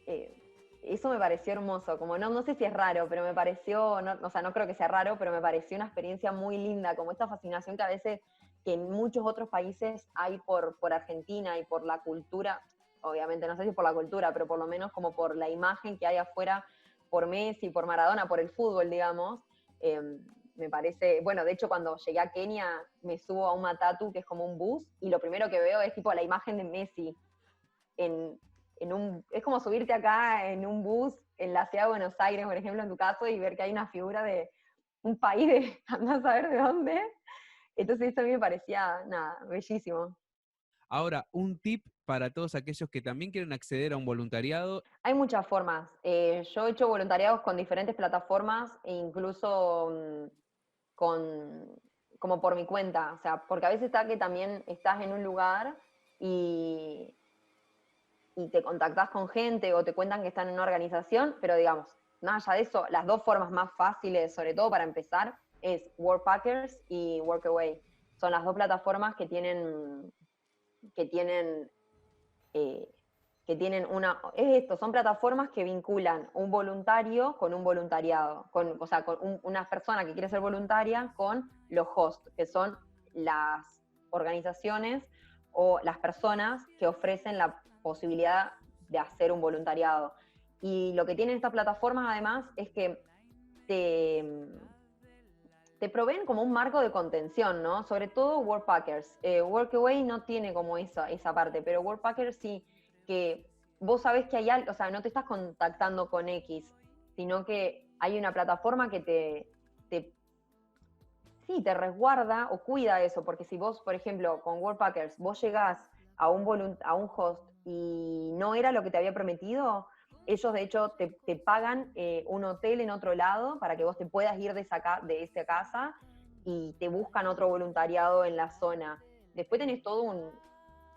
eh, Eso me pareció hermoso, como no sé si es raro, pero me pareció, no, o sea, no creo que sea raro, pero me pareció una experiencia muy linda, como esta fascinación que a veces que en muchos otros países hay por Argentina y por la cultura, obviamente no sé si por la cultura, pero por lo menos como por la imagen que hay afuera, por Messi, por Maradona, por el fútbol, digamos. eh, Me parece, bueno, de hecho cuando llegué a Kenia me subo a un matatu que es como un bus y lo primero que veo es tipo la imagen de Messi en, es como subirte acá en un bus en la ciudad de Buenos Aires, por ejemplo, en tu caso, y ver que hay una figura de un país de andás a saber de dónde. Entonces eso a mí me parecía, nada, bellísimo. Ahora, un tip para todos aquellos que también quieren acceder a un voluntariado. Hay muchas formas. Yo he hecho voluntariados con diferentes plataformas e incluso con, como por mi cuenta. O sea, porque a veces está que también estás en un lugar y, y te contactás con gente o te cuentan que están en una organización, pero digamos, más allá de eso, las dos formas más fáciles, sobre todo para empezar, es Workpackers y Workaway. Son las dos plataformas que tienen, eh, es esto, son plataformas que vinculan un voluntario con un voluntariado, o sea, con una persona que quiere ser voluntaria con los hosts, que son las organizaciones o las personas que ofrecen la posibilidad de hacer un voluntariado. Y lo que tienen estas plataformas además es que te, te proveen como un marco de contención, ¿no? Sobre todo Workpackers. Workaway no tiene como esa parte, pero Workpackers sí, que vos sabés que hay algo, o sea, no te estás contactando con X, sino que hay una plataforma que sí, te resguarda o cuida eso, porque si vos, por ejemplo, con Workpackers, vos llegás a un host y no era lo que te había prometido, ellos de hecho te pagan un hotel en otro lado para que vos te puedas ir de esa casa y te buscan otro voluntariado en la zona. Después tenés todo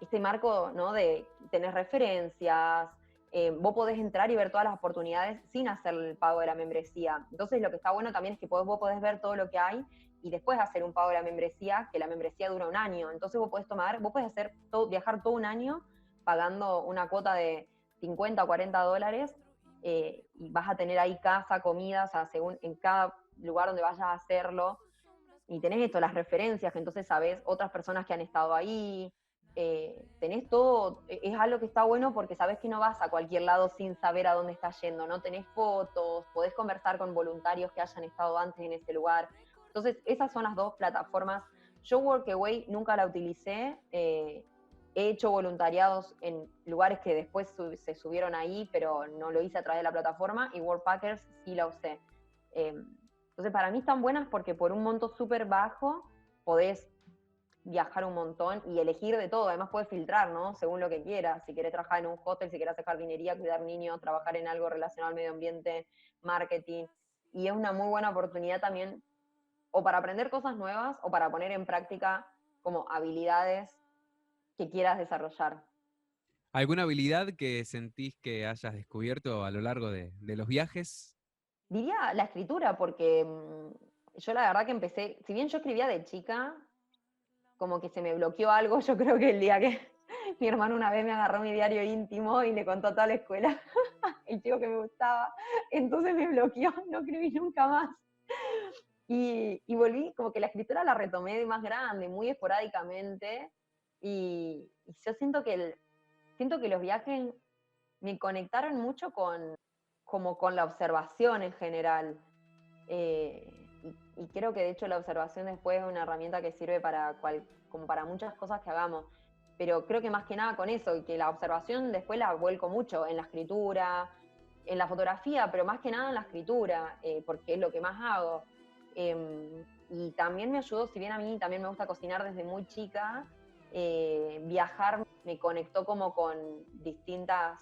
este marco, ¿no? De tener referencias, vos podés entrar y ver todas las oportunidades sin hacer el pago de la membresía. Entonces lo que está bueno también es que vos podés ver todo lo que hay y después hacer un pago de la membresía, que la membresía dura un año. Entonces vos podés hacer viajar todo un año pagando una cuota de 50 o 40 dólares y vas a tener ahí casa, comida, o sea, según en cada lugar donde vayas a hacerlo. Y tenés esto, las referencias, que entonces sabés otras personas que han estado ahí. Tenés todo, es algo que está bueno porque sabés que no vas a cualquier lado sin saber a dónde estás yendo, ¿no? Tenés fotos, podés conversar con voluntarios que hayan estado antes en ese lugar. Entonces, esas son las dos plataformas. Yo Workaway nunca la utilicé, he hecho voluntariados en lugares que después se subieron ahí, pero no lo hice a través de la plataforma, y Workpackers sí la usé. Entonces, para mí están buenas porque por un monto súper bajo podés viajar un montón y elegir de todo. Además puedes filtrar, ¿no? Según lo que quieras. Si querés trabajar en un hotel, si querés hacer jardinería, cuidar niños, trabajar en algo relacionado al medio ambiente, marketing. Y es una muy buena oportunidad también o para aprender cosas nuevas o para poner en práctica como habilidades que quieras desarrollar. ¿Alguna habilidad que sentís que hayas descubierto a lo largo de los viajes? Diría la escritura, porque yo la verdad que empecé, si bien yo escribía de chica, como que se me bloqueó algo, yo creo que el día que mi hermano una vez me agarró mi diario íntimo y le contó a toda la escuela el chico que me gustaba, entonces me bloqueó, no escribí nunca más. Y volví, como que la escritura la retomé de más grande, muy esporádicamente, y yo siento que los viajes me conectaron mucho como con la observación en general. Y creo que de hecho la observación después es una herramienta que sirve como para muchas cosas que hagamos. Pero creo que más que nada con eso, y que la observación después la vuelco mucho en la escritura, en la fotografía, pero más que nada en la escritura, porque es lo que más hago. Y también me ayudó, si bien a mí también me gusta cocinar desde muy chica, viajar me conectó como con distintas,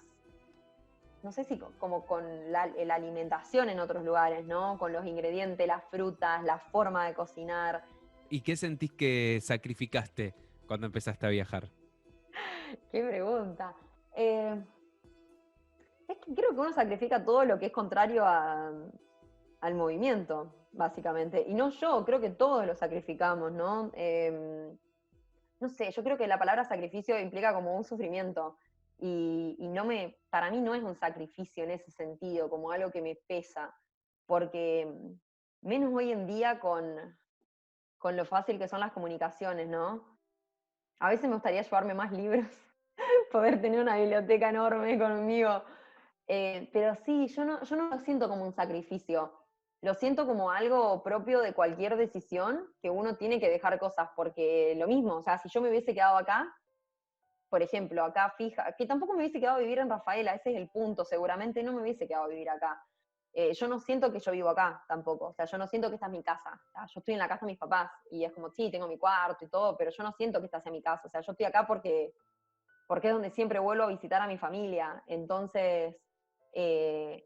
no sé si como con la alimentación en otros lugares, ¿no? Con los ingredientes, las frutas, la forma de cocinar. ¿Y qué sentís que sacrificaste cuando empezaste a viajar? Qué pregunta. Eh, es que creo que uno sacrifica todo lo que es contrario al movimiento, básicamente. Y no yo, creo que todos lo sacrificamos, ¿no? No sé, yo creo que la palabra sacrificio implica como un sufrimiento. Y para mí no es un sacrificio en ese sentido, como algo que me pesa. Porque menos hoy en día con lo fácil que son las comunicaciones, ¿no? A veces me gustaría llevarme más libros, poder tener una biblioteca enorme conmigo. Pero sí, yo no lo siento como un sacrificio. Lo siento como algo propio de cualquier decisión que uno tiene que dejar cosas, porque lo mismo, o sea, si yo me hubiese quedado acá, por ejemplo, acá fija, que tampoco me hubiese quedado a vivir en Rafaela, ese es el punto, seguramente no me hubiese quedado a vivir acá. Yo no siento que yo vivo acá tampoco, o sea, yo no siento que esta es mi casa. O sea, yo estoy en la casa de mis papás y es como, sí, tengo mi cuarto y todo, pero yo no siento que esta sea mi casa. O sea, yo estoy acá porque es donde siempre vuelvo a visitar a mi familia. Entonces, eh,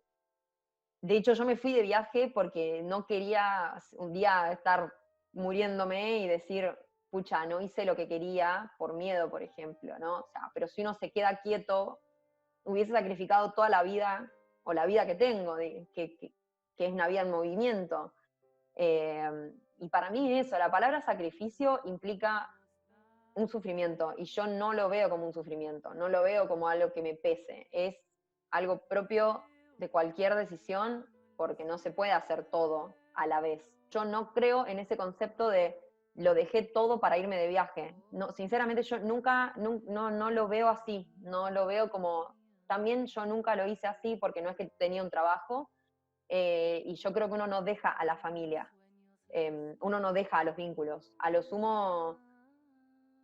de hecho, yo me fui de viaje porque no quería un día estar muriéndome y decir, pucha, no hice lo que quería por miedo, por ejemplo, ¿no? O sea, pero si uno se queda quieto, hubiese sacrificado toda la vida, o la vida que tengo, que es una vida en movimiento. Y para mí eso, la palabra sacrificio implica un sufrimiento, y yo no lo veo como un sufrimiento, no lo veo como algo que me pese, es algo propio de cualquier decisión, porque no se puede hacer todo a la vez. Yo no creo en ese concepto de lo dejé todo para irme de viaje. No, sinceramente yo nunca, no lo veo así, no lo veo como, también yo nunca lo hice así porque no es que tenía un trabajo, y yo creo que uno no deja a la familia, uno no deja a los vínculos, a lo sumo,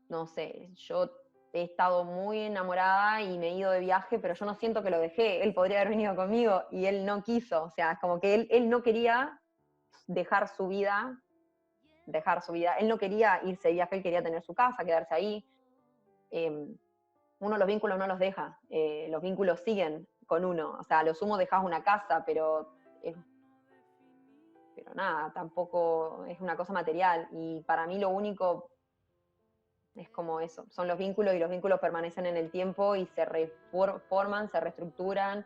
no sé, yo he estado muy enamorada y me he ido de viaje, pero yo no siento que lo dejé. Él podría haber venido conmigo y él no quiso. O sea, es como que él no quería dejar su vida, Él no quería irse de viaje, él quería tener su casa, quedarse ahí. Uno los vínculos no los deja, los vínculos siguen con uno. O sea, a lo sumo dejas una casa, pero nada, tampoco es una cosa material. Y para mí lo único es como eso, son los vínculos, y los vínculos permanecen en el tiempo y se reforman, se reestructuran,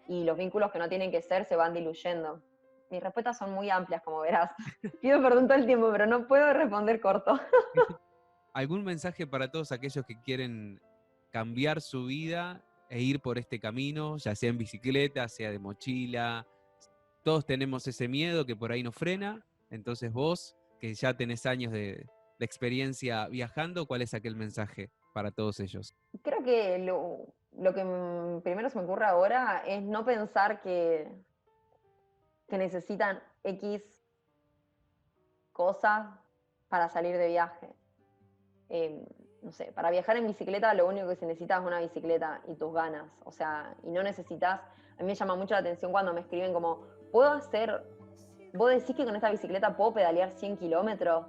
y los vínculos que no tienen que ser se van diluyendo. Mis respuestas son muy amplias, como verás. Pido perdón todo el tiempo, pero no puedo responder corto. ¿Algún mensaje para todos aquellos que quieren cambiar su vida e ir por este camino, ya sea en bicicleta, sea de mochila? Todos tenemos ese miedo que por ahí nos frena. Entonces vos, que ya tenés años de experiencia viajando, ¿cuál es aquel mensaje para todos ellos? Creo que lo que primero se me ocurre ahora es no pensar que necesitan X cosas para salir de viaje. No sé, para viajar en bicicleta lo único que se necesita es una bicicleta y tus ganas. O sea, y no necesitas, a mí me llama mucho la atención cuando me escriben como, vos decís que con esta bicicleta puedo pedalear 100 kilómetros.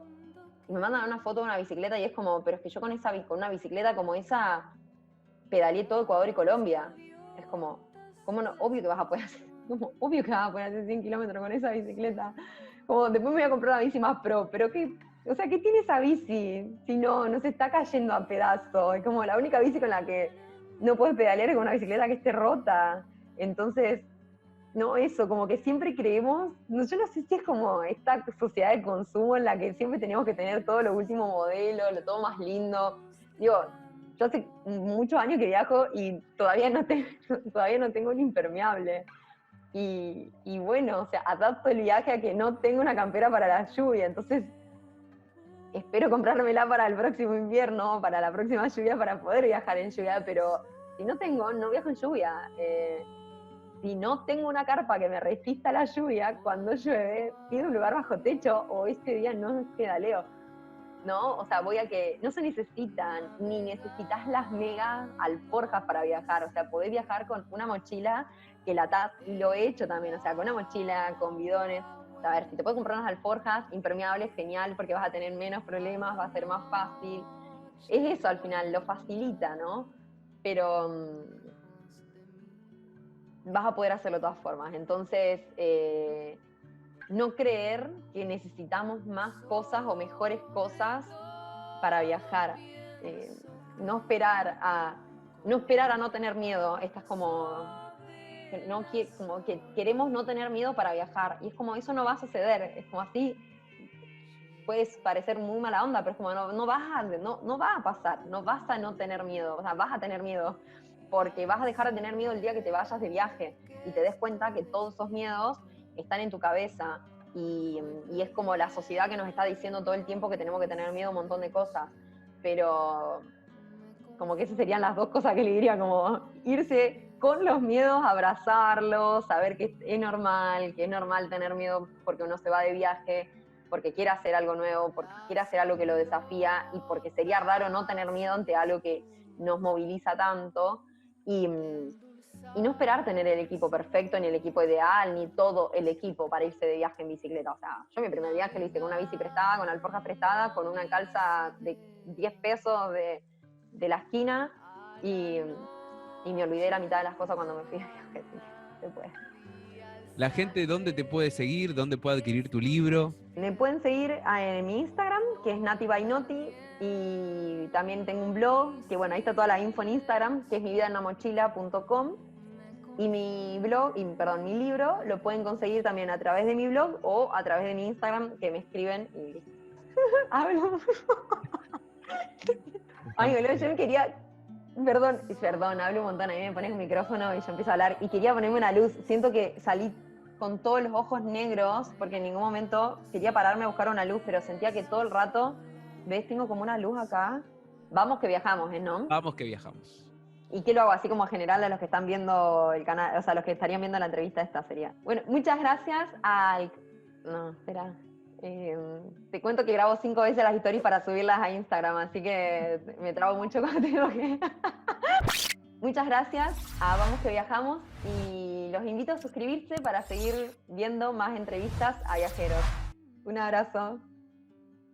Y me mandan una foto de una bicicleta y es como, pero es que yo con una bicicleta como esa pedaleé todo Ecuador y Colombia. Es como, ¿cómo no? Obvio que vas a poder hacer, como, obvio que vas a poder hacer 100 kilómetros con esa bicicleta. Como, después me voy a comprar una bici más pro, pero ¿qué? O sea, ¿qué tiene esa bici? Si no se está cayendo a pedazos. Es como la única bici con la que no puedes pedalear con una bicicleta que esté rota. Entonces, no, eso, como que siempre creemos, yo no sé si es como esta sociedad de consumo en la que siempre tenemos que tener todo lo último modelo, lo todo más lindo. Digo, yo hace muchos años que viajo y todavía no tengo un impermeable. Y bueno, o sea, adapto el viaje a que no tengo una campera para la lluvia, entonces espero comprármela para el próximo invierno, para la próxima lluvia, para poder viajar en lluvia, pero si no viajo en lluvia. Si no tengo una carpa que me resista la lluvia, cuando llueve, pido un lugar bajo techo o ese día no pedaleo, ¿no? O sea, voy a que no se necesitan, ni necesitas las mega alforjas para viajar, o sea, podés viajar con una mochila que la atás, y lo he hecho también, o sea, con una mochila, con bidones. A ver, si te puedes comprar unas alforjas impermeables, genial, porque vas a tener menos problemas, va a ser más fácil. Es eso al final, lo facilita, ¿no? Pero vas a poder hacerlo de todas formas. Entonces, no creer que necesitamos más cosas o mejores cosas para viajar. No esperar a no tener miedo. Esta es como que queremos no tener miedo para viajar. Y es como, eso no va a suceder. Es como así, puedes parecer muy mala onda, pero es como, no va a pasar. No vas a no tener miedo. O sea, vas a tener miedo. Porque vas a dejar de tener miedo el día que te vayas de viaje. Y te des cuenta que todos esos miedos están en tu cabeza. Y es como la sociedad que nos está diciendo todo el tiempo que tenemos que tener miedo a un montón de cosas. Pero como que esas serían las dos cosas que le diría, como irse con los miedos, abrazarlos, saber que es normal tener miedo porque uno se va de viaje, porque quiere hacer algo nuevo, porque quiere hacer algo que lo desafía y porque sería raro no tener miedo ante algo que nos moviliza tanto. Y no esperar tener el equipo perfecto, ni el equipo ideal, ni todo el equipo para irse de viaje en bicicleta. O sea, yo mi primer viaje lo hice con una bici prestada, con alforjas prestadas, con una calza de 10 pesos de la esquina y me olvidé la mitad de las cosas cuando me fui de viaje. Se puede. La gente, ¿dónde te puede seguir? ¿Dónde puede adquirir tu libro? Me pueden seguir en mi Instagram, que es Nati Bainotti, y también tengo un blog, que bueno, ahí está toda la info en Instagram, que es mividaenunamochila.com. Y mi libro lo pueden conseguir también a través de mi blog o a través de mi Instagram, que me escriben y hablo. Ay, boludo, yo quería... Perdón, hablo un montón, a mí me pones un micrófono y yo empiezo a hablar y quería ponerme una luz. Siento que salí con todos los ojos negros porque en ningún momento quería pararme a buscar una luz, pero sentía que todo el rato, ¿ves? Tengo como una luz acá. Vamos que viajamos, ¿no? Vamos que viajamos. ¿Y qué lo hago? Así como general a los que están viendo el canal, o sea, los que estarían viendo la entrevista esta sería. Bueno, muchas gracias al... No, espera. Te cuento que grabo 5 veces las stories para subirlas a Instagram, así que me trabo mucho cuando tengo que... Muchas gracias a Vamos que Viajamos y los invito a suscribirse para seguir viendo más entrevistas a viajeros. Un abrazo.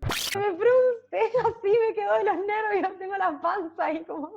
Me frunce, así me quedo de los nervios, tengo la panza ahí como...